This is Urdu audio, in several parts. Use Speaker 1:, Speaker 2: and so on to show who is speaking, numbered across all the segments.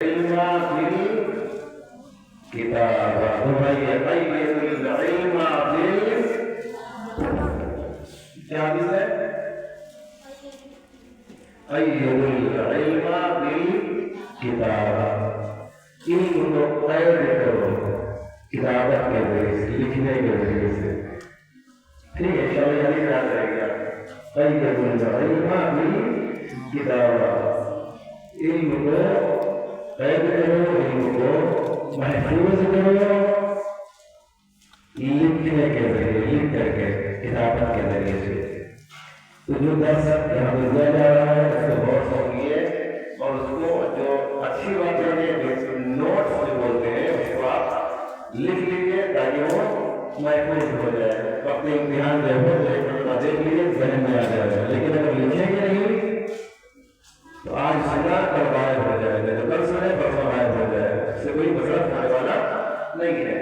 Speaker 1: علم بالكتابة ومن يقيد العلم کیا حدیث ہے؟ قید العلم بالکتابہ، علم کو قید کرو کتابت کے ذریعے سے، لکھنے کے ذریعے سے. ٹھیک ہے، شامل حدیث یاد رہے گا. قید العلم بالکتابہ، علم کو قید کرو، علم کو محفوظ کرو لکھنے کے ذریعے، لکھ کر کے کتابت کے ذریعے سے. تو جو درس یہاں پہ دیا جا رہا ہے اس کو غور سے سنیے اور اس کو جو اچھی باتیں ہیں نوٹس جو بولتے ہیں اس کو آپ لکھ لیجیے تاکہ وہ محفوظ ہو جائے. اپنے امتحان جو ہے دیکھ لیجیے ذہن میں آ جائے گا. لیکن اگر لکھیں گے نہیں تو آج سنا کل غائب ہو جائے گا، جو کل سنے پرسوں غائب ہو جائے گا. اس سے کوئی مسئلہ ہونے والا نہیں ہے.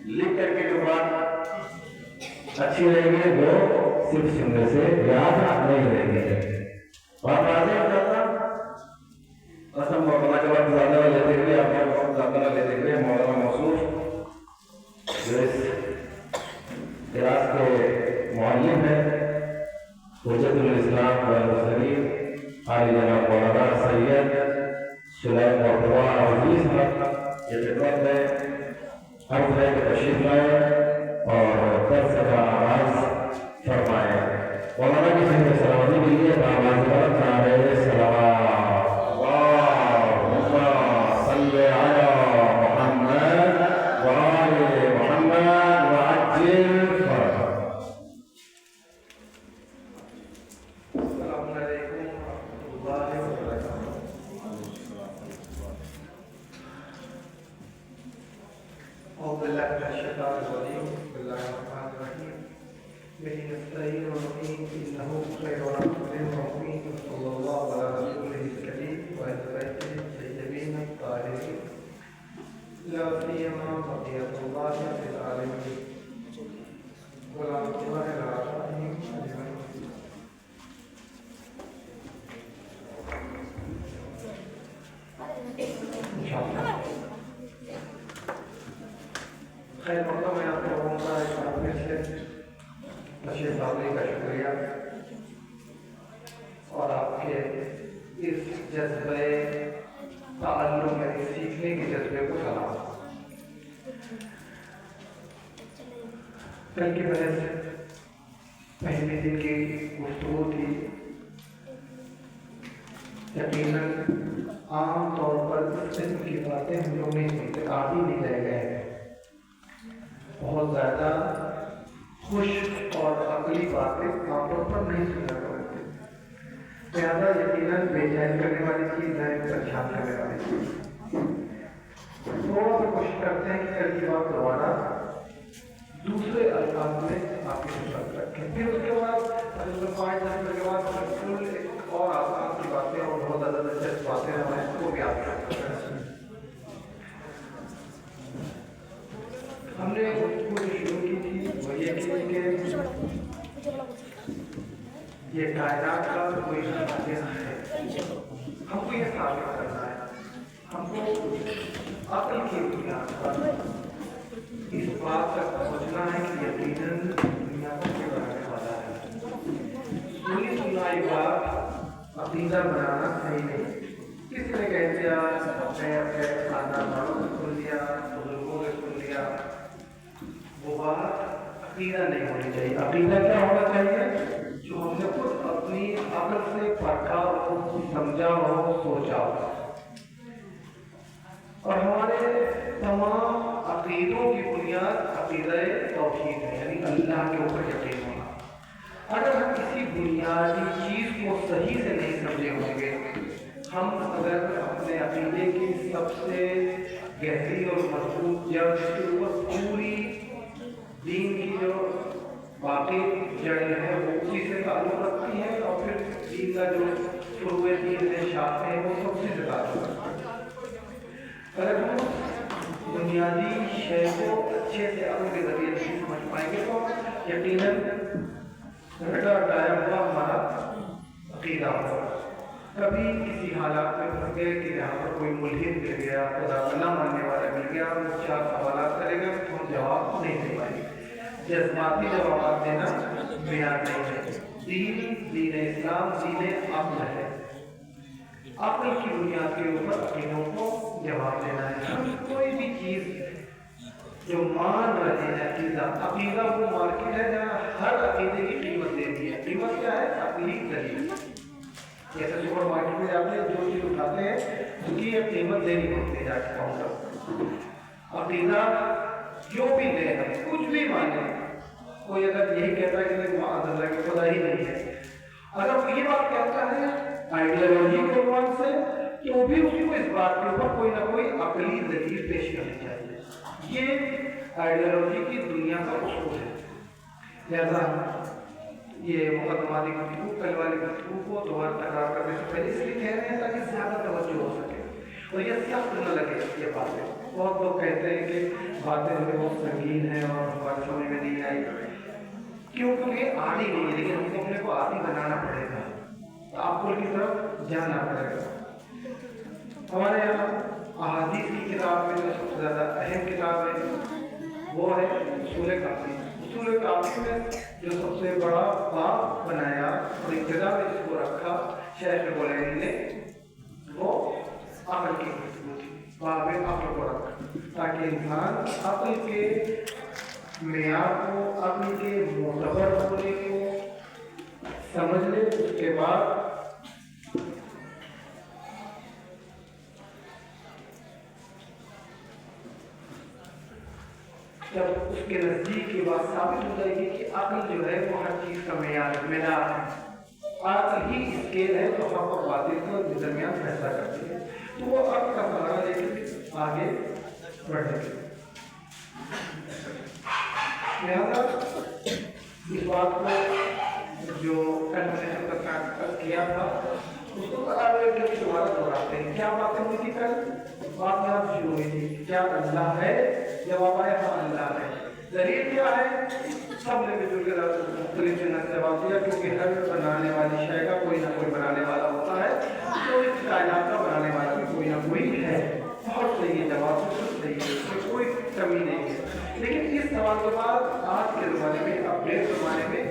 Speaker 1: لکھ کر کے جو بات اچھی رہے گی وہ صرف سننے سے یاد نہیں رہے گی. بات واضح ہے نا؟ قسم مولانا کے وقت زیادہ نہ لیتے ہوئے، آپ کا وقت زیادہ نہ لیتے ہوئے، مولانا موصوف جو اس کلاس کے معلم ہیں، حجت الاسلام والمرسلین عالی جناب مولانا سید سلیمان مرتضیٰ عزیز صاحب یہ خدمت میں ہر طرح کے تشریف لائے اور درس کا آغاز فرمائے. مولانا کی صحیح سلامتی کے لیے آواز بلند نعرہ صلوات اللہم صل علی محمد وآل محمد وعجل فرجہ. السلام علیکم ورحمۃ اللہ وبرکاتہ. أعوذ بالله من الشيطان الرجيم. بسم الله الرحمن الرحيم. به نستعين ونستعين إنه خير رحمة للمؤمنين. صلى الله على رسوله الكريم وعلى بيته الطيبين الطاهرين لا سيما بقية الله في العالمين ورحمة الله العالمين أجمعين. إن شاء الله. خیر مطلب میں آپ لوگوں کا ایک بار پھر سے تشریف لانے کا شکریہ اور آپ کے اس جذبے تعلم یعنی سیکھنے کے جذبے کو سلام. کل کی وجہ سے پہلے دن کی گفتگو تھی. یقیناً عام طور پر اس قسم کی باتیں ہم لوگ نہیں سنتے، عادی نہیں رہ گئے ہیں. بہت زیادہ خوش اور عقلی باتیں عام طور پر نہیں سنا کرتے. لہٰذا یقیناً بے چین کرنے والی چیز ہے، پریشان کرنے والی چیز. تھوڑا سا کوشش کرتے ہیں کہ کل کی بات دوبارہ دوسرے الفاظ میں آپ کی خدمت رکھیں. پھر اس کے بعد 5-10 منٹ کے بعد فل ایک اور آسان کی باتیں اور بہت زیادہ دلچسپ باتیں ہمیں وہ بھی آپ کی خدمت رکھیں. ہم نے گفتگو شروع کی تھی وہ یہ کہ یہ کائنات کا کوئی خزانہ ہے. ہم کو یہ ثابت کرنا ہے. ہم کو عقل کی بنیاد پر اس بات تک پہنچنا ہے کہ یقیناً دنیا کو کے بنانے والا ہے. سنی سنائی بات عقیدہ بنانا صحیح نہیں. کسی نے کہہ دیا، اپنے خاندان والوں نے سن لیا، بزرگوں نے سن لیا، وہ بات عقیدہ نہیں ہونی چاہیے. عقیدہ کیا ہونا چاہیے؟ جو ہم نے خود اپنی عقل سے پڑھا ہو، سمجھا ہو، سوچا ہو. اور ہمارے تمام عقیدوں کی بنیاد عقیدہ توحید ہے، یعنی اللہ کے اوپر یقین ہونا. اگر ہم کسی بنیادی چیز کو صحیح سے نہیں سمجھے ہوں گے، ہم اگر اپنے عقیدے کی سب سے گہری اور مضبوط جڑ جس کے اوپر پوری دین کی جو باقی جڑیں ہیں وہ اسی سے تعلق رکھتی ہیں اور پھر دین کا جو فروع دین سے شاخیں ہیں وہ سب سے تعلق رکھتی ہیں. اگر ہم بنیادی شے کو اچھے سے عقل کے ذریعے نہیں سمجھ پائیں گے تو یقیناً رٹا ڈایا ہوا ہمارا عقیدہ ہوگا.
Speaker 2: کبھی کسی حالات میں پھنس گئے کہ یہاں پر کوئی ملحد مل گیا، خدا کا نہ ماننے والا مل گیا، وہ چار سوالات کرے گا تو ہم جواب نہیں دے پائیں گے۔ جذباتی جوابات دینا معیار نہیں ہے۔ دین اسلام دین عقل ہے، عقل کی بنیاد کے اوپر عقیدوں کو جواب دینا ہے۔ ہم کوئی بھی چیز جو مان رہے ہیں، عقیدہ وہ مارکیٹ ہے جہاں ہر عقیدے کی قیمت دینی ہے۔ قیمت کیا ہے؟ عقلی دلیل۔ جیسے سپر مارکیٹ میں جاتے ہیں، جو چیز اٹھاتے ہیں اس کی ایک قیمت دینی پڑتی ہے جا کے کاؤنٹر۔ عقیدہ جو بھی لے ہم کچھ بھی مانے، کوئی اگر یہی کہتا ہے کہ نہیں معاذ اللہ کہ خدا ہی نہیں ہے، اگر وہ یہ بات کہتا ہے آئیڈیالوجی کے عنوان سے، تو بھی اس کو اس بات کے اوپر کوئی نہ کوئی عقلی دلیل پیش کرنی چاہیے۔ یہ آئیڈیالوجی کی دنیا کا اصول ہے۔ لہذا یہ مقدماتی گفتگو، کل والی گفتگو کو دوبارہ تکرار کرنے سے پہلے اس لیے کہہ رہے ہیں تاکہ زیادہ توجہ ہو سکے اور یہ سخت نہ لگے یہ باتیں۔ بہت لوگ کہتے ہیں کہ باتیں بہت سنگین ہیں اور ہمارے سمجھ میں نہیں آئی، کیونکہ عادی نہیں ہے، لیکن ہم کو اپنے کو عادی بنانا پڑے گا، تعقل کی طرف جانا پڑے گا۔ ہمارے یہاں احادیث کی کتاب میں جو سب سے زیادہ اہم کتاب ہے وہ ہے اصول کافی۔ اصول کافی میں جو سب سے بڑا باب بنایا اور ابتدا میں جس کو رکھا شیخ بولینی نے، وہ عقل کی گفتگو تھی۔ باب عقل کو رکھا تاکہ انسان عقل کے معیار کو، عقل کے معتبر ہونے کو سمجھ لے۔ اس کے بعد جب اس کے نزدیک یہ بات ثابت ہو جائے گی کہ عقل جو ہے وہ ہر چیز کا معیار ہے، عقل ہی اسکیل ہے تو حق اور باطل کے درمیان فیصلہ کرتی ہے، تو وہ عقل کا سہارا لے کے آگے بڑھے گی۔ لہٰذا اس بات کو جو کل میں نے کیا تھا اس کو دوبارہ دہراتے ہیں۔ کیا باتیں ہوئی تھی کل؟ بات یہاں شروع ہوئی تھی، کیا اللہ ہے؟ جواب آیا ہاں اللہ ہے۔ دلیل کیا ہے؟ سب نے مل کے مختلف جواب دیا، کیونکہ ہر بنانے والی شے کا کوئی نہ کوئی بنانے والا ہوتا ہے، تو اس کائنات کا بنانے والا بھی کوئی نہ کوئی ہے۔ بہت صحیح ہے جواب، بہت صحیح ہے، اس میں کوئی کمی نہیں ہے۔ لیکن اس سوال کے بعد آج کے زمانے میں، اپڈیٹ زمانے میں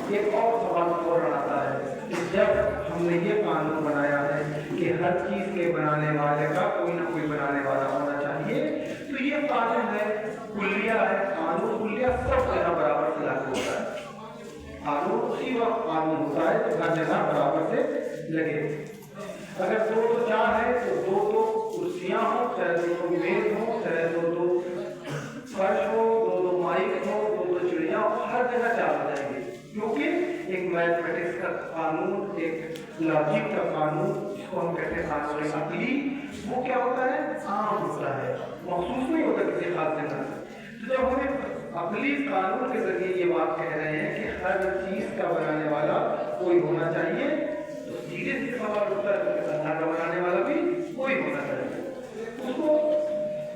Speaker 2: ایک اور سوال فوراً آتا ہے کہ جب ہم نے یہ قانون بنایا ہے کہ ہر چیز کے بنانے والے کا کوئی نہ کوئی بنانے والا ہونا چاہیے، تو یہ قانون ہے، کلیہ ہے، قانون کلیہ سب جگہ برابر سے لاگو ہوتا ہے۔ قانون اسی وقت قانون ہوتا ہے تو ہر جگہ برابر سے لگے۔ اگر 2 تو 4 ہے تو 2 تو کرسیاں ہوں، چاہے 2 میز ہوں، چاہے 2 فرش ہو، 2 مائک ہو، 2 چڑیاں ہو، ہر جگہ 4 ہو جائیں گے، کیونکہ ایک میتھمیٹکس کا قانون، ایک لاجک کا قانون، جس کو ہم کہتے ہیں قانون عقلی، وہ کیا ہوتا ہے؟ عام ہوتا ہے، مخصوص نہیں ہوتا کسی خاص جگہ سے۔ تو جب ہمیں عقلی قانون کے ذریعے یہ بات کہہ رہے ہیں کہ ہر چیز کا بنانے والا کوئی ہونا چاہیے، تو سیدھے سے سوال ہوتا ہے کہ اللہ کا بنانے والا بھی کوئی ہونا چاہیے۔ اس کو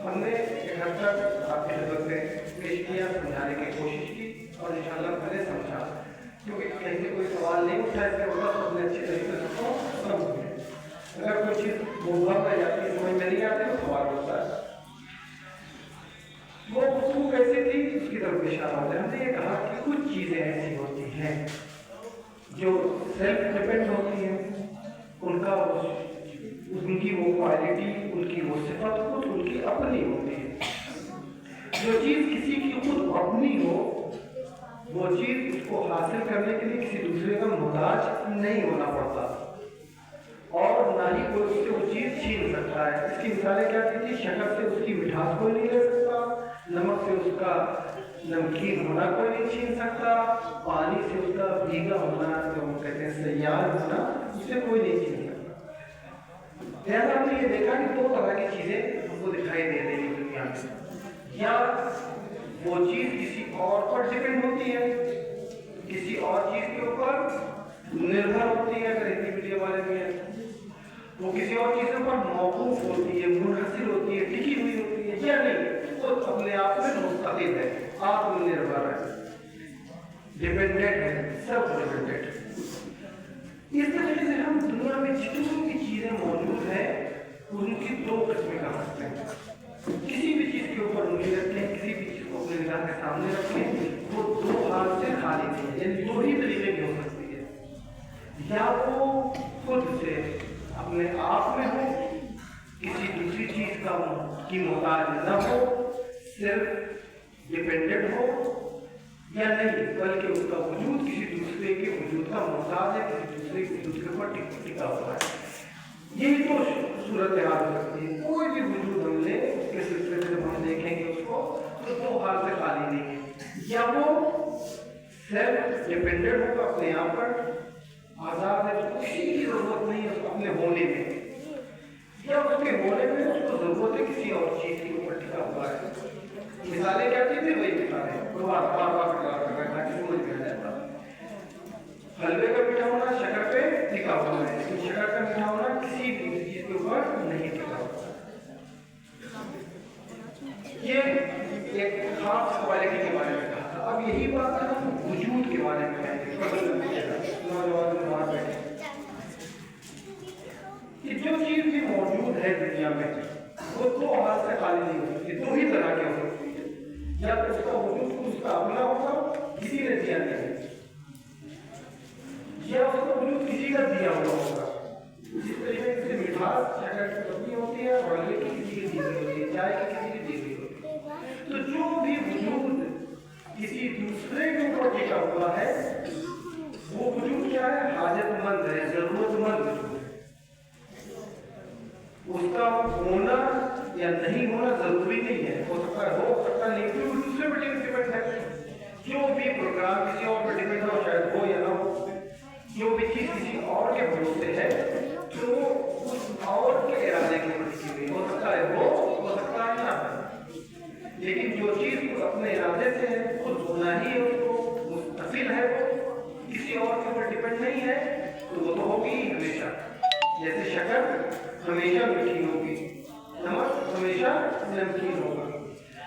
Speaker 2: ہم نے ایک حد تک آپ کی خدمت میں پیش کیا، سمجھانے کی کوشش کی اور انشاءاللہ میں نے سمجھا، کیونکہ کہیں سے کوئی سوال نہیں اٹھا، اس کے مطلب سب نے اچھی طریقے سے سمجھ گئے۔ اگر کوئی چیز مبہم رہ جاتی ہے، سمجھ میں نہیں آتی تو سوال ہوتا ہے۔ وہ گفتگو کیسے تھی اس کی طرف اشارہ ہوتا ہے۔ ہم نے یہ کہا کہ کچھ چیزیں ایسی ہوتی ہیں جو سیلف ڈیپینڈ ہوتی ہیں، ان کی وہ کوالٹی، ان کی وہ صفت خود ان کی اپنی ہوتی ہے۔ جو چیز کسی کی خود اپنی ہو، وہ چیز اس کو حاصل کرنے کے لیے کسی دوسرے کا محتاج نہیں ہونا پڑتا، اور نہ ہی کوئی اس سے وہ چیز چھین سکتا ہے۔ اس کی مثالیں کیا تھی؟ شکر سے اس کی مٹھاس کوئی نہیں لے سکتا، نمک سے اس کا نمکین ہونا کوئی نہیں چھین سکتا، پانی سے اس کا بھیگا ہونا، جو ہم کہتے ہیں سیال ہونا، اسے کوئی نہیں چھین سکتا۔ لہٰذا ہم نے یہ دیکھا کہ 2 طرح کی چیزیں ہم کو دکھائی دے رہی ہیں دنیا میں، یا وہ چیز کسی اور پر ڈپینڈ ہوتی ہے، کسی اور چیز کے اوپر نربھر ہوتی ہے، اگر ہندی میڈیم والے میں وہ کسی اور چیزوں پر موقوف ہوتی ہے، منحصر ہوتی ہے، ٹکی ہوئی ہوتی ہے، یا نہیں، وہ اپنے آپ میں مستقل ہے، آتم نربھر ہے، ڈیپینڈنٹ ہے، سیلف ڈیپینڈنٹ۔ اس طریقے سے ہم دنیا میں جتنی بھی چیزیں موجود ہیں ان کی دو قسمیں کر سکتے ہیں. کسی بھی چیز کے اوپر انگلی رکھیں, کسی بھی چیز کو اپنے نگاہ کے سامنے رکھیں, وہ دو ہاتھ سے خالی نہیں ہے. یعنی دو ہی طریقے کی ہو سکتی ہے, یا وہ خود سے اپنے آپ میں ہو, کسی دوسری چیز کی محتاج نہ ہو, صرف ڈپینڈنٹ ہو, یا نہیں بلکہ اس کا وجود کسی دوسرے کے وجود کا محتاج ہے, کسی دوسرے کے وجود کے اوپر ٹکا ہوا ہے. یہی تو صورت حال ہو سکتی ہے. کوئی بھی وجود ہم لیں اس سلسلے سے ہم دیکھیں گے اس کو تو دو حال سے خالی نہیں ہے. یا وہ سیلف ڈپینڈنٹ ہوگا اپنے آپ پر, آزاد ہے, کسی کی ضرورت نہیں ہے اپنے ہونے میں, یا اس کے ہونے میں اس کو ضرورت ہے کسی اور چیز کے اوپر ٹکا ہوا ہے. مثالیں کیا چیزیں وہی مثالیں بار بار تکرار کر رہا ہے تاکہ سمجھ میں آ جائے. حلوے کا میٹھا ہونا شکر پہ ٹکا ہوا ہے, لیکن شکر کا میٹھا ہونا کسی بھی چیز کے اوپر نہیں ٹکا ہوا. یہ ایک خاص کوالٹی کے بارے میں کہا تھا. اب یہی بات ہم وجود کے بارے میں کہیں گے. نوجوان باہر بیٹھے کہ جو چیز بھی موجود ہے دنیا میں وہ دو حال سے خالی نہیں ہو سکتی, دو ہی طرح کی ہو سکتی ہے. یا تو اس کا وجود اس کا اپنا ہوگا, کسی نے دیا نہیں, یا اس کا وجود کسی کا دیا ہوا ہوگا. جس طریقے سے مٹھاس شکر کی پتنی ہوتی ہے اور حلوے کی کسی کی دی ہوئی ہوتی ہے, چائے کی کسی کی دی ہوئی ہوتی ہے. تو جو بھی وجود کسی دوسرے کے اوپر ٹکا ہوا ہے وہ وجود کیا ہے؟ حاجت مند ہے, ضرورت مند وجود ہے. اس کا ہونا یا نہیں ہونا ضروری نہیں ہے, ہو سکتا نہیں, کیونکہ دوسرے پر ڈیپینڈ ہے. جو بھی پروگرام کسی اور پر ڈیپینڈ ہو, شاید ہو یا نہ ہو, جو بھی چیز کسی اور کے بھروسے ہے تو وہ اس اور کے ارادے کی اوپر ٹکی ہوئی, ہو سکتا ہے ہو سکتا ہے نہ ہو. لیکن جو چیز اپنے ارادے سے ہے, خود ہونا ہی ہے, اس کو متصل ہے, وہ کسی اور کے اوپر ڈیپینڈ نہیں ہے, تو وہ تو ہوگی ہی ہمیشہ. جیسے شکر ہمیشہ میٹھی ہوگی, نمک ہمیشہ نمکین ہوگا.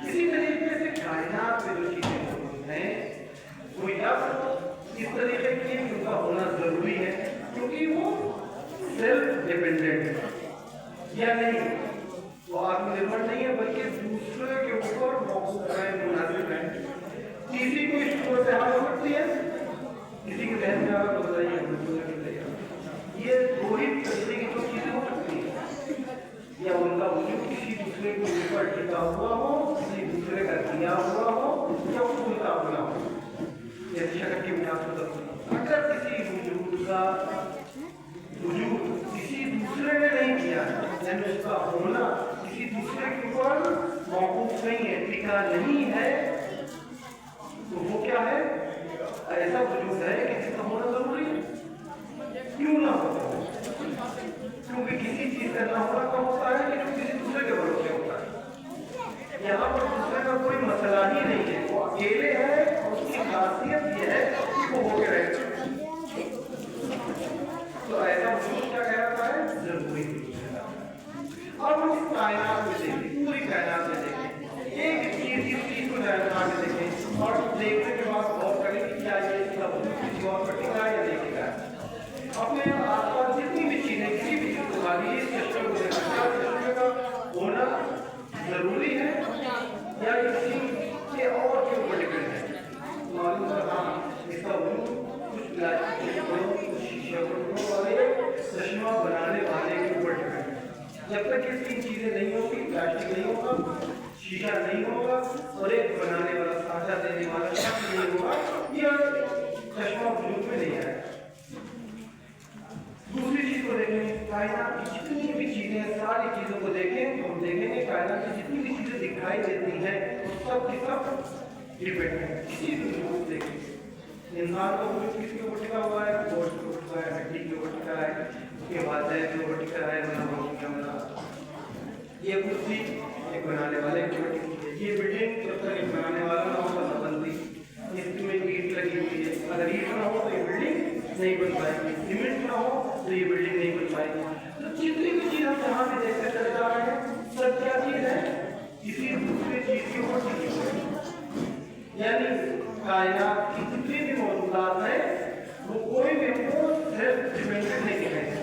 Speaker 2: اسی طریقے سے کائنات میں جو چیزیں موجود ہیں وہ یا اس طریقے کی ان کا ہونا ضروری ہے کیونکہ وہ سیلف ڈپینڈنٹ ہے, یا نہیں وہ آتم نربھر نہیں ہے بلکہ دوسرے کے اوپر موقوف ہے, منحصر ہے. کسی کو اس صورت حال ہو سکتی ہے, کسی کے ذہن میں آ رہا تو بتائیے. یہ دو ہی طریقے کی جو چیزیں ہو سکتی ہیں, یا ان کا وجود کسی دوسرے کے اوپر ٹکا ہوا ہو, کسی دوسرے کا دیا ہوا ہو, یا ان کا اپنا ہو. جیسے شکر کی مناسبت, اگر کسی وجود کا وجود کسی دوسرے نے نہیں کیا ہے, یعنی اس کا ہونا کسی دوسرے کے اوپر موقوف نہیں ہے, ٹکا نہیں ہے, تو وہ کیا ہے؟ ایسا وجود ہے کہ جس کا ہونا ضروری ہے. کیوں نہ ہو؟ کیونکہ کسی چیز کا نہ ہونا کم ہوتا ہے کہ جو کسی دوسرے کے بھروسے ہوتا ہے. یہاں پر دوسرے کا کوئی مسئلہ ہی نہیں ہے, وہ اکیلے ہے اور اس کی خاصیت یہ ہے کہ وہ ہو کے رہے گا. تو ایسا وجود کیا کہلاتا ہے؟ ضروری وجود کہلاتا ہے. اب ہم اس کائنات میں دیکھیں, پوری کائنات میں دیکھیں, ایک چیز اس چیز کو جاننا کے دیکھیں اور دیکھنے کے بعد غور کریں کہ کیا یہ اس کا وجود کسی اور پر ٹکا ہے یا نہیں ٹکا ہے. اپنے آس پاس جتنی بھی چیزیں, کسی بھی چیز کو خالی اس چشمے کو دیکھیں, کیا چشمے کا ہونا ضروری ہے یا کسی کے اور کے اوپر ڈپینڈ ہے. معلوم کرنا اس کا وجود کچھ پلاسٹک کچھ شیشہ والے چشمہ بنانے والے کے اوپر ڈپینڈ ہے. جب تک یہ تین چیزیں نہیں ہوگی, پلاسٹک نہیں ہوگا, شیشہ نہیں ہوگا اور ایک بنانے والا سانچہ دینے والا شخص نہیں ہوگا, یہ چشمہ وجود میں نہیں آئے. دوسری چیز کو دیکھیں, کائنات کی جتنی بھی چیزیں ہیں, ساری چیزوں کو دیکھیں تو ہم دیکھیں گے کائنات کی جتنی بھی چیزیں دکھائی دیتی ہیں وہ سب کی سب ڈیپینڈ ہے. کسی بھی وجود دیکھیں, انسان کا وجود کس کے اوپر ٹکا ہوا ہے؟ گوشت کے اوپر ٹکا ہے, ہڈی کے اوپر ٹکا ہے, اس کے بعد کے اوپر ٹکا ہے, یہ کرسی ایک بنانے والے کے اوپر ٹکی ہے. یہ بلڈنگ جب تک ایک بنانے والا نہ ہو تو بنتی, اس میں اینٹ لگی ہوئی ہے, اگر اینٹ نہ ہو تو یہ بلڈنگ نہیں بن پائے گی, سیمنٹ نہ ہو تو یہ بلڈنگ نہیں بن پائے گی. تو جتنی بھی چیز ہم جہاں بھی دیکھتے چلے جا رہے ہیں سب کیا چیز ہے؟ کسی دوسرے چیز کے اوپر ٹکی ہوئی ہے. یعنی کائنات کی جتنی بھی موجودات ہیں وہ کوئی بھی کو سیلف ڈیپینڈنٹ نہیں دکھائی.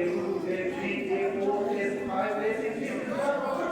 Speaker 2: A2 A3 A4 A5 A6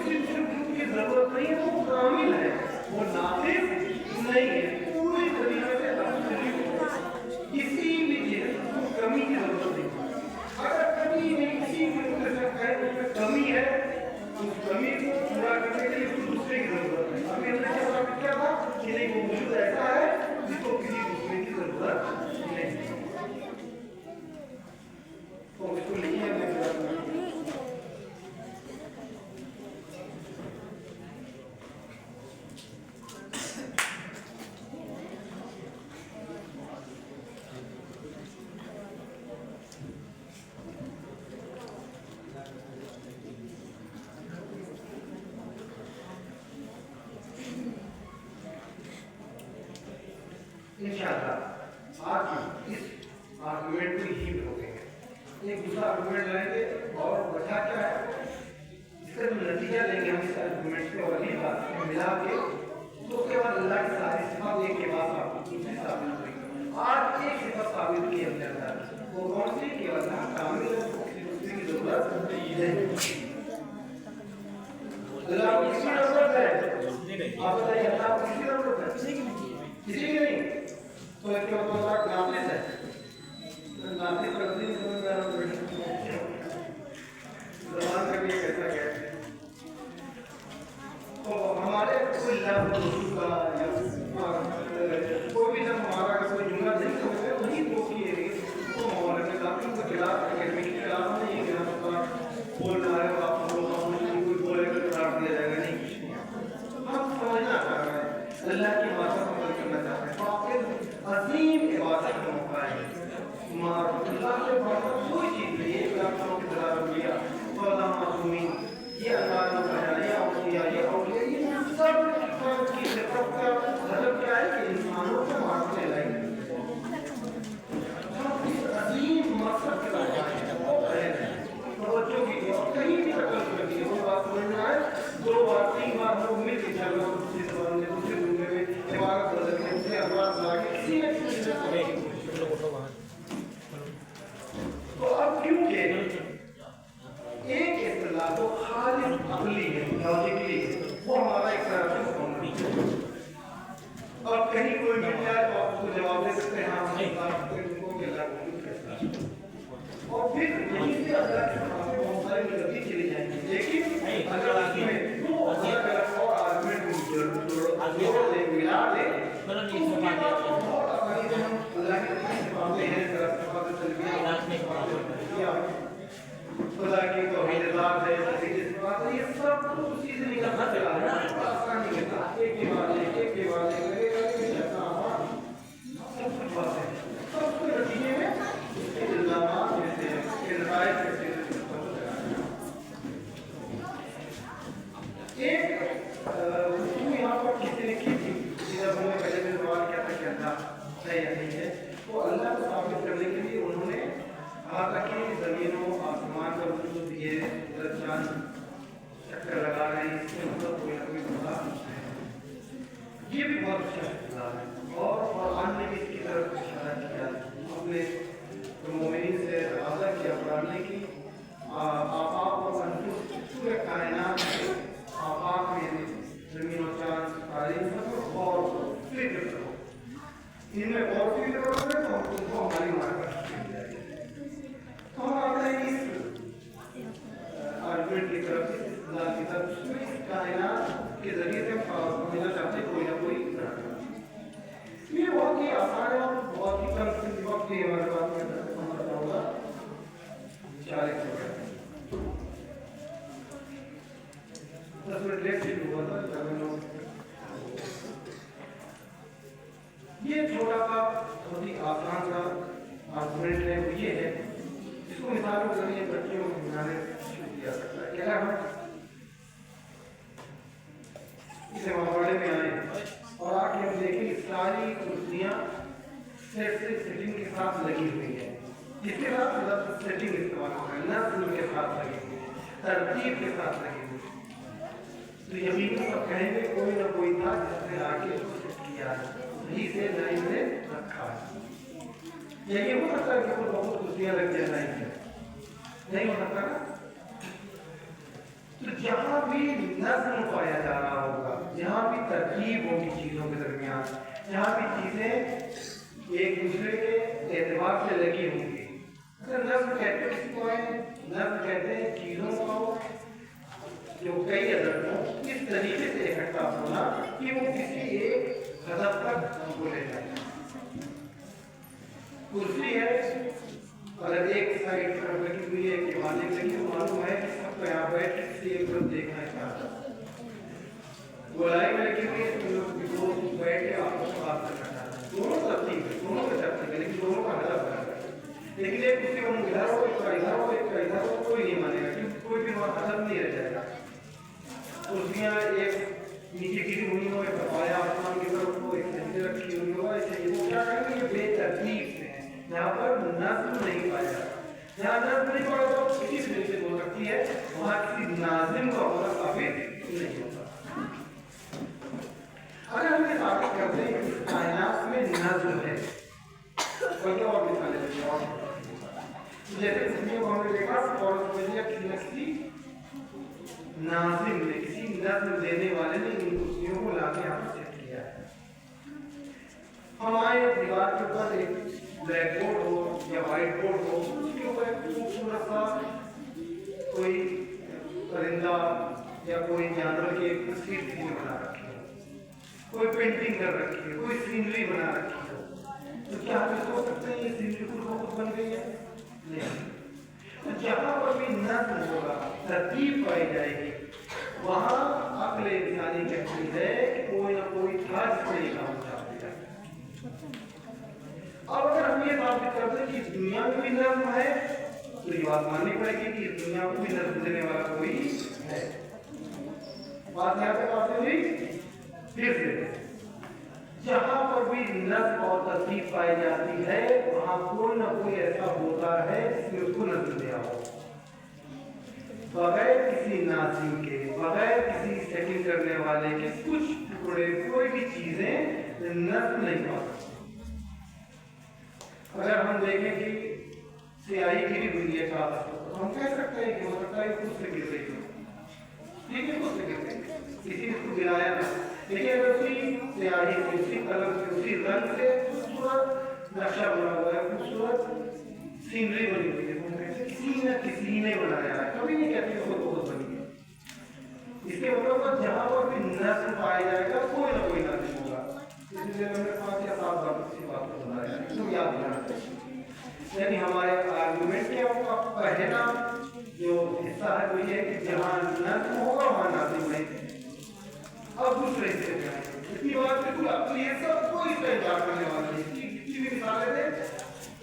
Speaker 2: کسی دوسرے گروپ کی ضرورت نہیں ہے، وہ کامل ہے، وہ ناقص نہیں ہے، پوری طریقے سے کسی بھی چیز کو کمی کی ضرورت نہیں. اگر کمی نہیں کسی بھی کمی ہے، اس کمی کو پورا کرنے کے لیے دوسرے کی ضرورت ہے. ابھی ہم نے کیا ثابت کیا تھا کہ نہیں، وہ موجود ایسا ہے جس کو کسی دوسرے کی ضرورت نہیں. تو اس کو لکھیے انشاءاللہ. آج اس آرگومنٹ کو ہی روکیں گے. ایک دوسرا آرگومنٹ لائیں گے اور وجہ کیا ہے اس کا جو نتیجہ لیں گے ہم اس آرگومنٹ کے اور یہ بات ملا کے، تو اس کے بعد اللہ کی ساری صفات ایک کے بعد آپ کو دوسری ثابت ہوئی. آج ایک صفت ثابت کی اپنے اندر، وہ کون سی کہ اللہ کامل ہے، اس کو کسی دوسرے کی ضرورت نہیں. اللہ کو کسی کی ضرورت ہے؟ آپ بتائیے، اللہ کو کسی کی ضرورت ہے؟ کسی کی نہیں. تو ایک کیا ہوتا ہے ناقص ہے. ناقص تقدیر سمجھ میں زبان کا بھی ایسا کہتے ہیں. تو ہمارے کوئی لفظ رسول کا یا کوئی بھی جب ہمارا کوئی جملہ نہیں سمجھتے وہی دو کی ہے تو ہمارے میں کافی کو خلاف اکیڈمی کے خلاف نہیں ہے کہ ہم بول رہا ہے آپ لوگ کوئی بولے گا تو ڈانٹ دیا جائے گا. نہیں، ہم سمجھنا چاہ رہے ہیں، اللہ کی بات کو عمل کرنا چاہ رہے ہیں. تو آپ کے عظیم عبادت کا موقع ہے. اللہ سے بڑھتا کوئی چیز نہیں ہے. ایک لفظوں کی طرح رویہ فضا معصومین، یہ اللہ کا بیان، یہ اولیاء، یہ اولیاء، یہ سب کی صفت کا مطلب کیا ہے کہ انسانوں کو مارنے لائیں. ہم اس عظیم مقصد کے بارے وہ کہہ رہے ہیں. توجہ کیجیے اور کہیں بھی تکلف کریے. وہ بات سمجھنا ہے، 2 بار 3 بار لوگ مل کے چل رہے دوسری زبان میں دوسرے جملے میں عبارت بدل کے دوسرے الفاظ لا کے کسی نہ کسی سے تو اب کیونکہ ایک اصطلاح تو خالص عقلی ہے، لاجکلی ہے، وہ ہمارا ایک طرح سے سمجھ ہے. اب کہیں کوئی مل جائے تو آپ کو جواب دے سکتے ہیں ہاں صحیح بات ہے، ان کو کہ اللہ کو کیسا ہے. اور پھر یہیں سے اللہ کے سامنے بہت ساری غلطی چلی جائیں گی. لیکن اگر اس میں 2 الگ الگ اور آرگومنٹ جوڑ دیں، ملا دیں، تو اس کے بعد بہت آسانی سے ہم اللہ کے سامنے ہیں خدا کی توحید ذات ہے، یہ سب تو اسی سے نکلنا چلا ہے. آسانی کے ساتھ ایک کے بعد ایک لگے گا کہ سب کچھ بات ہے. سب کے نتیجے میں الزامات جیسے نتائج جیسے ایک یہاں پر کسی نے کی تھی جب ہم نے پہلے میں سوال کیا تھا کہ اللہ ہے یا نہیں ہے، تو اللہ کو ثابت کرنے کے لیے انہوں نے کہا تھا کہ زمین و آسمان کا وجود یہ چاند چکر لگا رہے ہیں، اس کے مطلب کوئی نہ کوئی بتا یہ بھی بہت اچھا اختلاف ہے. اور قرآن نے بھی اس کی طرف اشارہ کیا، اپنے مومنین سے تقاضا کیا قرآن نے کہ آفاق و انفس پورے کائنات میں آفاق میں زمین و چاند ستارے ان سب کو غور و فکر کرو. ان میں غور و فکر کرو گے تو ان کو ہماری مارکیٹ مل جائے گی. تو ہم آتے ہیں اس آرگومنٹ کی طرف سے اللہ کی طرف سے اس کائنات کے ذریعے سے سمجھنا چاہتے کوئی نہ کوئی یہ بہت ہی آسان ہے اور بہت ہی کم وقت ہی ہمارے بات میں سمجھتا ہوگا 40 10 منٹ لیٹ سے ہوا تھا. یہ چھوٹا سا بہت ہی آسان سا آرگومنٹ ہے، وہ یہ ہے جس کو مثالوں کے ذریعے بچوں کو سمجھانے شروع کیا سکتا ہے کہ اگر ہم اسے معاملے میں آئیں اور آ کے ہم دیکھیں کہ ساری کرسیاں سیٹنگ کے ساتھ لگی ہوئی ہے، جس کے ساتھ لفظ سیٹنگ استعمال ہو رہا ہے، نظم کے ساتھ لگی ہوئی ہے، ترتیب کے ساتھ لگی ہوئی ہے. تو یقیناً سب کہیں گے کوئی نہ کوئی تھا جس نے آ کے اس کو سیٹ کیا ہے، صحیح سے لائن میں رکھا ہے. یہ ہو سکتا ہے کہ کوئی بہت کرسیاں لگ جائیں لائن میں، نہیں ہو سکتا نا. تو جہاں بھی نظم پایا جا رہا ہوگا، جہاں بھی ترکیب ہوگی چیزوں کے درمیان، جہاں بھی چیزیں ایک دوسرے کے اعتبار سے لگی ہوں گی، نظم کہتے ہیں اس کو ہے، نظم کہتے ہیں چیزوں کو جو کئی عدد ہوں اس طریقے سے اکٹھا ہونا کہ وہ کسی ایک ہدف تک ہم کو لے جائے۔ کرسی ہے، اگر ایک سائڈ پر لگی ہوئی ہے کہ مالک لگی تو معلوم ہے کہ سب کو یہاں بیٹھ کے کسی ایک طرف دیکھنا چاہتا ہے۔ گولائی میں لگی ہوئی ہے تو لوگ بیٹھ کے آپ کو بات کرنا چاہتا ہے، دونوں ترتیب ہے، دونوں کا ترتیب ہے، لیکن دونوں کا ہدف ہے۔ لیکن ایک دوسرے کو ادھر ہو، ایک کا ادھر ہو، ایک کا ادھر ہو، کوئی نہیں مانے گا کیونکہ کوئی بھی وہاں ہدف نہیں رہ جائے گا۔ کرسیاں ایک نیچے گری ہوئی ہو، ایک پایا آسمان کی طرف ہو، ایک نیچے رکھی ہوئی ہو، ایسے یہ وہ کیا کریں گے، یہ بے ترتیب سے ہیں، یہاں پر نظم نہیں پایا جاتا۔ جہاں نظم نہیں پایا تو کسی طرح سے ہو سکتی ہے، وہاں کسی ناظم کا ہونا ثابت نہیں ہوتا۔ اگر ہم یہ ثابت کرتے ہیں کہ کائنات میں نظم ہے، کوئی اور مثالیں دیتے ہیں، جیسے کسی کو ہم نے دیکھا کسی ناظم نے، کسی نظم دینے والے نے ان کرسیوں کو لا کے یہاں سیٹ کیا ہے۔ ہمارے دیوار کے اوپر ایک بلیک بورڈ ہو یا وائٹ بورڈ ہو، اس کے اوپر ایک خوبصورت سا کوئی پرندہ یا کوئی جانور کی ایک تصویر کسی نے بنا رکھی ہو، کوئی پینٹنگ کر رکھی ہے، کوئی سینری بنا رکھی ہو، تو کیا ہم یہ سوچ سکتے ہیں یہ سینری خود بن گئی ہے؟ نہیں۔ تو جہاں پر بھی نظم ہوگا، ترتیب پائی جائے گی، وہاں عقل انسانی کہتی ہے کہ کوئی نہ کوئی تھا جس نے یہ کام چاہتے ہیں۔ اب اگر ہم یہ ثابت کرتے ہیں کہ اس دنیا میں بھی نظم ہے تو یہ بات ماننی پڑے گی کہ اس دنیا کو بھی نظم دینے والا کوئی ہے۔ بات یہاں پہ بات ہوئی پھر سے، جہاں پر بھی نظم اور ترتیب پائی جاتی ہے وہاں کوئی نہ کوئی ایسا ہوتا ہے جس نے اس کو نظم دیا ہو، بغیر کسی ناظم کے، بغیر کسی سیٹنگ کرنے والے کے، کچھ ٹکڑے کوئی بھی چیزیں نظم نہیں پا سکتی۔ اگر ہم دیکھیں کہ سیاہی گری ہوئی ہے کاغذ پر، ہم کہہ سکتے ہیں کہ ہو سکتا ہے خود سے گر رہی ہو، ٹھیک ہے، خود سے گر رہی ہے، کسی نے اس کو گرایا نہ، لیکن اگر اسی سیاہی سے، اسی قلم سے، اسی رنگ سے خوبصورت نقشہ بنا ہوا ہے، خوبصورت سینری بنی ہوئی ہے، وہ کہتے ہیں کسی نہ کسی نے بنایا ہے، کبھی نہیں کہتے کہ خود بہت بنی ہے۔ اس کے مطلب جہاں پر بھی نظم پایا جائے گا کوئی نہ کوئی نظم ہوگا۔ اس لیے میں نے 5 یا 7 بار اسی بات کو بتایا ہے، تو یاد رکھنا چاہیے۔ یعنی ہمارے آرگومنٹ کا پہلا جو حصہ ہے وہ یہ ہے کہ جہاں نظم ہوگا وہاں ناظم نہیں ہے۔ اب دوسرے حصے پہ آئیں، اتنی بات بالکل اپنی ہے، سب کو اس کا انکار کرنے والا نہیں، جتنی بھی مثالیں دیں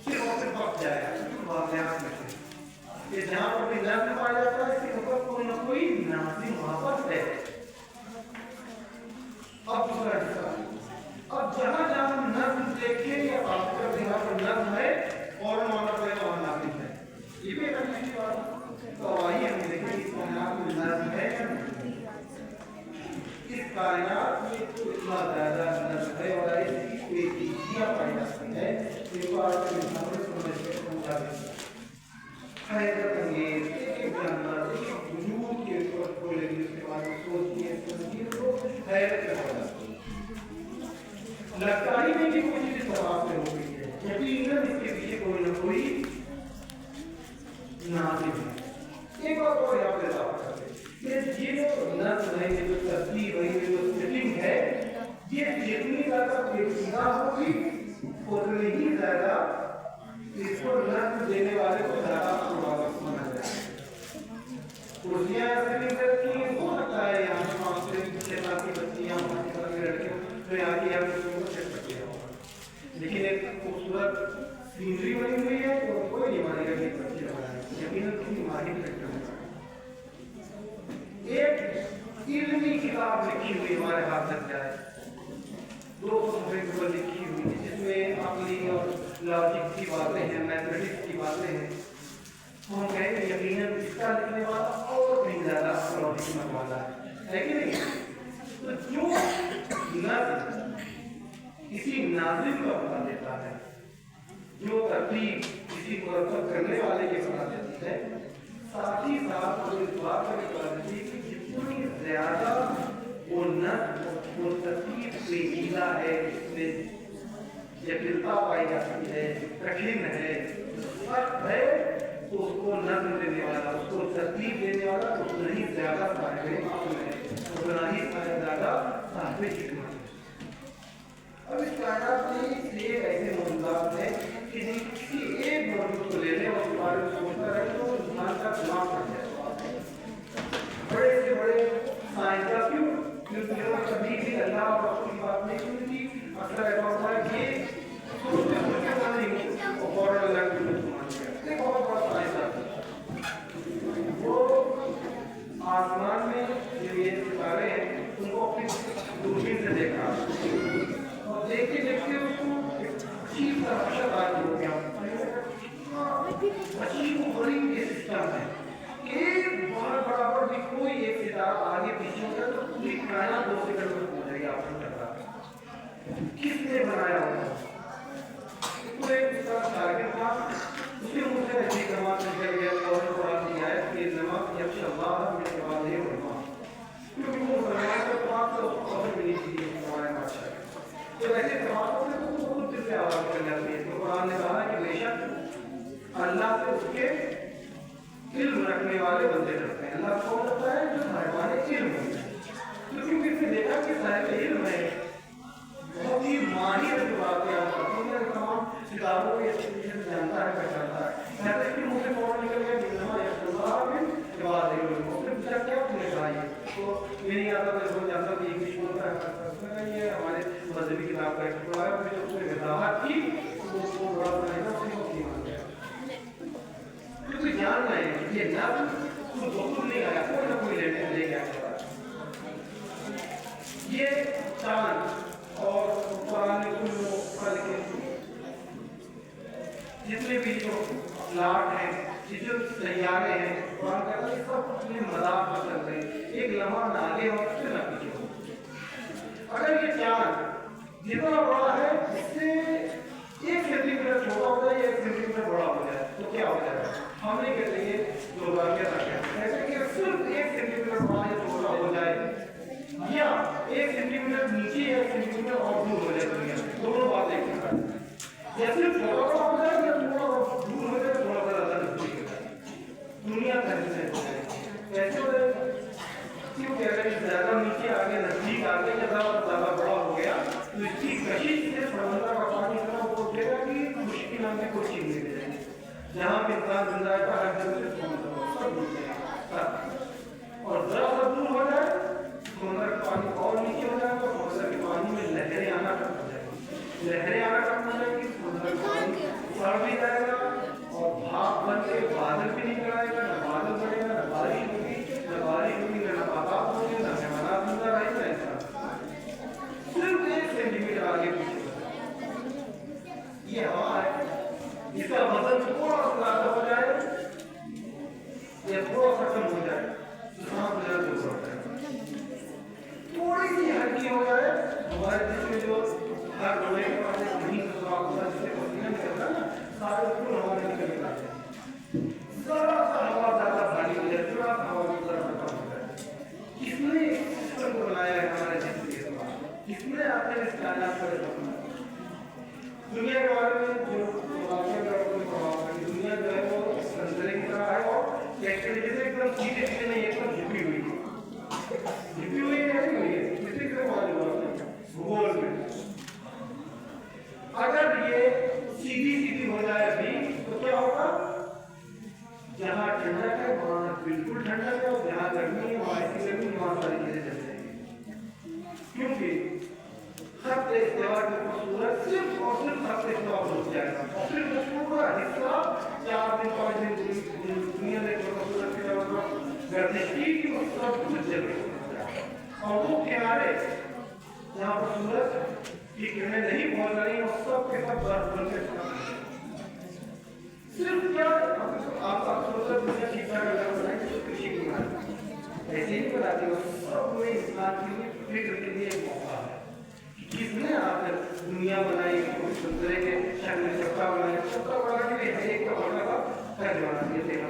Speaker 2: صرف اور صرف وقت جائے گا واقعات میں سے کہ جہاں پر بھی نظم پایا جاتا ہے اس کے اوپر کوئی نہ کوئی ناظم وہاں پر ہے۔ اب دوسرا حصہ، اب جہاں جہاں نظم دیکھیں یا بات کر جہاں پر نظم ہے اور مانا پڑے گا وہاں ناظم ہے، یہ بھی ایک اچھی بات ہے۔ تو آئیے ہم دیکھیں اس کائنات میں نظم ہے یا نہیں۔ اس کائنات میں تو اتنا زیادہ نظم ہے اور ایسی کوئی چیزیاں پائی جاتی ہے جن کو آج تک انسانوں نے سمجھ کے پہنچا دیا۔ حیرت انگیز ایک جانور ایک وجود کے اوپر کھولے گی، اس کے بعد سوچتی ہے سمجھتی کو حیرت میں پڑ جاتی ہے، لگتا ہی نہیں کہ کوئی چیز اس طرح سے ہو گئی ہے، یقیناً اس کے پیچھے کوئی نہ کوئی ناظم ہے۔ ایک بات اور یاد رکھا کرتے یہ جو نظم ہے، یہ جو ترتیب ہے، یہ جو سیٹنگ ہے، یہ جتنی زیادہ پیچیدہ ہوگی اتنی ہی زیادہ اس کو نظم دینے والے کو زیادہ پربھاوک مانا جائے گا۔ کرسیاں ایسے نہیں کرتی ہیں، ہو سکتا ہے یہاں 5 سے 6 سال کی بچیاں 5 سال کے لڑکے تو یہاں کی کرسیوں کو سیٹ کر دیا ہوگا، لیکن ایک خوبصورت سینری بنی ہوئی ہے تو کوئی نہیں مانے گا کہ کرسی بنا ہے، یقیناً کسی ماہر سیٹ کرنے کا۔ ایک علمی کتاب لکھی ہوئی ہمارے ہاتھ لگ جائے، 200 صفحے کے اوپر لکھی ہوئی جس میں عقلی اور لاجک کی باتیں ہیں، میتھمیٹکس کی باتیں ہیں، ہم کہیں کہ یقیناً اس کا لکھنے والا اور بھی زیادہ عقل اور حکمت والا ہے کہ نہیں؟ تو جو نظم کسی ناظم کا بتا دیتا ہے، جو ترتیب کسی مرتب کرنے والے کے بتا دیتی ہے، ساتھ ہی ساتھ اس بات کا بھی بتا دیتی ہے اتنی زیادہ وہ ترتیب پیچیدہ ہے، اس میں جٹلتا پائی جاتی ہے، کٹھن ہے، سخت ہے، تو اس کو نظم دینے والا، اس کو ترتیب دینے والا اتنا ہی زیادہ صاحب عقل ہے، اتنا ہی زیادہ صاحب حکمت ہے۔ اب اس کائنات میں اس لیے ایسے موجودات ہیں کہ کسی ایک موجود کو لے لیں اور اس بارے میں سوچتا رہے تو انسان کا دماغ پڑ جائے۔ بڑے سے بڑے سائنسداں کیونکہ کبھی بھی اللہ اور رسول کی بات نہیں سنتی، اکثر ایسا ہوتا ہے کہ سوچتے سوچتے نہیں اور فوراً اللہ کی بات مان گیا۔ ایک بہت بڑا سائنسداں وہ آسمان میں جو یہ ستارے ہیں ان کو اپنی دوربین سے دیکھا اور دیکھتے دیکھتے اس کو عجیب سا وحشت آتی ہو گیا، عجیب و غریب یہ سسٹم ہے کہ بہت برابر بھی کوئی ایک ستارہ آگے پیچھے ہوتا ہے تو پوری کائنات 2 سیکنڈ میں پہنچ جائے گی آپ کو ٹکرا۔ کس نے بنایا ہوگا؟ تو ایک اس کا ٹارگٹ تھا، اس کے منہ سے ایسی جماعت نکل گیا اور قرآن کی آیت کہ جماعت یکش اللہ میں سوال یہ ہوگا کیونکہ وہ فرمایا تو پاک تو خبر بھی نہیں تھی ہمارے بادشاہ تو ایسے جماعتوں سے تو بہت دل سے آواز کر جاتی ہے۔ تو قرآن نے کہا کہ بے شک اللہ سے اس کے علم رکھنے والے بندے رکھتے ہیں۔ اللہ کو ہوتا ہے جو صاحبان علم ہے، تو کیونکہ اس نے دیکھا کہ صاحب علم ہے بہت ہی ماہر کی باتیں آپ کرتے ہیں، تمام کتابوں کے اچھے سے جانتا ہے پہچانتا ہے۔ میں تو مجھ سے فوراً نکل گیا کہ جواب دے گا پھر پوچھا کیا تم نے کہا یہ تو یہ نہیں آتا تھا، جو جانتا تھا انگلش بولتا ہے، یہ ہمارے مذہبی کتاب کا ایک ٹکڑا ہے، پھر اس نے وضاحت کی تو اس کو بڑا بنائے گا پھر وہ مان گیا کیونکہ جان رہے ہیں یہ نظم خود بخود نہیں آیا، کوئی نہ کوئی لینے لے گیا۔ یہ چاند اور قرآن کل کے جتنے بھی جو لاٹ ہیں، جو سیارے ہیں، قرآن کہتا ہے سب اپنے مدار پر چل رہے ہیں، ایک لمحہ نہ آگے اور پھر نہ پیچھے ہو۔ اگر یہ چاند جتنا بڑا ہے اس سے 1 سینٹی میٹر چھوٹا ہو جائے یا 1 سینٹی میٹر بڑا ہو جائے تو کیا ہو جائے گا؟ ہم نہیں کہتے یہ لوگاریت ہے، ایسے کہ صرف 1 سینٹی میٹر بڑا یا چھوٹا ہو جائے یا 1 سینٹی میٹر نیچے یا 1 سینٹی میٹر اور دور ہو جائے دنیا سے، دونوں بات ایک ساتھ ہے۔ یا صرف چھوٹا بڑا ہو جائے یا تھوڑا دور ہو جائے، تھوڑا سا زیادہ نزدیک ہو جائے، دنیا کیسے ہو جائے کیسے ہو جائے؟ کیوں کہہ رہے ہیں زیادہ نیچے آگے نزدیک آگے یا زیادہ بڑا ہو گیا تو اس کی کشش سے سمندر کا پانی اتنا وہ اٹھے گا کہ مشکل نام کی کوئی چیز نہیں ملے گی۔ جہاں پہ انسان زندہ ہے ہر جگہ سے سمندر سب ڈوب جائے گا، اور ذرا سا دور ہو جائے سمندر کا پانی اور نیچے ہو جائے تو سمندر کے پانی میں لہریں آنا کم ہو جائے گی، لہریں آنا کم ہو جائے گی، سمندر کا پانی سڑ بھی جائے گا اور بھاپ بن کے بادل بھی نہیں کرائے گا، نہ بادل بڑھے گا، نہ بارش ہوگی، نہ بارش ہوگی، نہ نباتات ہوں گے، نہ حیوانات زندہ رہے گا، انسان صرف 1 سینٹی میٹر آگے پیچھے یہ ہوا ہے، اس کا وزن تھوڑا سا زیادہ ہو جائے یا تھوڑا سا کم ہو جائے انسان زیادہ دور ہوتا ہے، تھوڑی سی ہلکی ہو جائے ہمارے جسم میں جو ہر لوہے کے پاس ایک نہیں سراغ ہوتا ہے جس سے پسینہ نکلتا ہے نا، سارے پھول ہوا میں نکل جاتے ہیں، ذرا سا ہوا زیادہ بھاری ہو جائے، ذرا سا ہوا ذرا کم ہو جائے۔ کس نے اس سسٹم کو بنایا ہے ہمارے جسم کے ساتھ؟ کس نے آپ نے اس کائنات پر بنایا؟ دنیا کے بارے میں جو دنیا جو ہے وہ منظرے کی طرح ہے اور جیسے ایک دم سیدھے سیدھے نہیں ایک دم جھکی ہوئی ہے، جھکی ہوئی ہے نہیں ہوئی ہے، کسی سے معلوم ہے بھگول میں اگر یہ سیدھی سیدھی ہو جائے بھی تو کیا ہوگا؟ جہاں ٹھنڈک ہے وہاں بالکل ٹھنڈک ہے اور جہاں گرمی ہے وہاں ایسی گرمی وہاں ساری چیزیں چل جائیں گی، کیونکہ خط استوا کے اوپر سورج صرف اور صرف خط استوا پر رک جائے گا اور پھر وہ پورا حصہ 4 دن 5 دن دنیا میں سورج کی طرف گردش کی کہ وہ سب کچھ جل گیا اور وہ کنارے جہاں پر سورج کی کرنیں نہیں پہنچ رہی اور سب کے سب برف بن کے صرف کیا آپ سوچا دنیا ٹھیک ٹھاک اگر بنائیں تو کشی کی بنائیں ایسے ہی بتاتی ہوں سب میں انسان کے لیے فکر کے لیے ایک موقع ہے، کس نے آپ دنیا بنائی، اس طرح کے شکل میں سبقہ بنایا، سبقہ بنا کے لیے ایک کا بڑا کا خیر بنا دیا دیکھا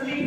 Speaker 2: 3